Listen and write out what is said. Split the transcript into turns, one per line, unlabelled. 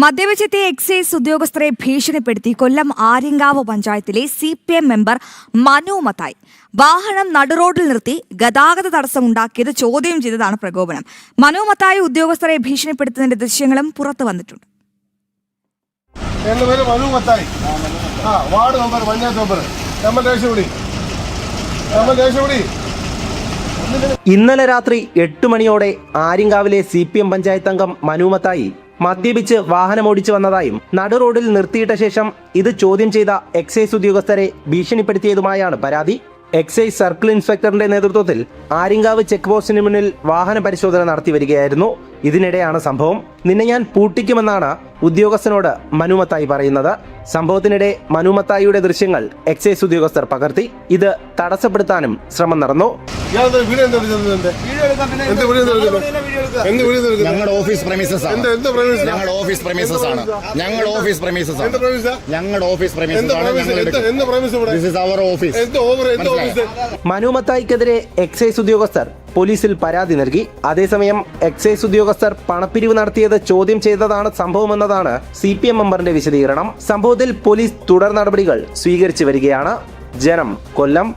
മദ്യപിച്ചെത്തിയ excise ഉദ്യോഗസ്ഥരെ ഭീഷണിപ്പെടുത്തി കൊല്ലം ആര്യങ്കാവ് പഞ്ചായത്തിലെ CPM മെമ്പർ മനു മത്തായി വാഹനം നടുറോഡിൽ നിർത്തി ഗതാഗത തടസ്സമുണ്ടാക്കിയത് ചോദ്യം ചെയ്തതാണ് പ്രകോപനം. മനു മത്തായി ഉദ്യോഗസ്ഥരെ ഭീഷണിപ്പെടുത്തുന്നതിന്റെ ദൃശ്യങ്ങളും പുറത്തു വന്നിട്ടുണ്ട്.
ഇന്നലെ രാത്രി 8 മണിയോടെ ആര്യങ്കാവിലെ CPM പഞ്ചായത്ത് അംഗം മനു മത്തായി മദ്യപിച്ച് വാഹനമോടിച്ചു വന്നതായും നടുറോഡിൽ നിർത്തിയിട്ട ശേഷം ഇത് ചോദ്യം ചെയ്ത എക്സൈസ് ഉദ്യോഗസ്ഥരെ ഭീഷണിപ്പെടുത്തിയതുമായാണ് പരാതി. എക്സൈസ് സർക്കിൾ ഇൻസ്പെക്ടറിന്റെ നേതൃത്വത്തിൽ ആര്യങ്കാവ് ചെക്ക് പോസ്റ്റിന് മുന്നിൽ വാഹന പരിശോധന നടത്തി വരികയായിരുന്നു. ഇതിനിടെയാണ് സംഭവം. നിന്നെ ഞാൻ പൂട്ടിക്കുമെന്നാണ് ഉദ്യോഗസ്ഥനോട് മനു മത്തായി പറയുന്നത്. സംഭവത്തിനിടെ മനു മത്തായിയുടെ ദൃശ്യങ്ങൾ എക്സൈസ് ഉദ്യോഗസ്ഥർ പകർത്തി. ഇത് തടസ്സപ്പെടുത്താനും ശ്രമം നടന്നു.
ഞങ്ങളുടെ ഓഫീസ് പ്രമിസസ് ആണ്. ഞങ്ങളുടെ ഓഫീസ് പ്രമിസസ് ആണ്. ഞങ്ങളുടെ ഓഫീസ് പ്രമിസസ് ആണ്. ഞങ്ങളുടെ ഓഫീസ് പ്രമിസസ് ആണ്. This is our office.
Manu മത്തായിക്കെതിരെ എക്സൈസ് ഉദ്യോഗസ്ഥർ പോലീസിൽ പരാതി നൽകി. അതേസമയം എക്സൈസ് ഉദ്യോഗസ്ഥർ പണപ്പിരിവ് നടത്തിയത് ചോദ്യം ചെയ്തതാണ് സംഭവമെന്നതാണ് CPM മെമ്പറിന്റെ വിശദീകരണം. സംഭവത്തിൽ പോലീസ് തുടർ നടപടികൾ സ്വീകരിച്ചു വരികയാണ്. ജനം, കൊല്ലം.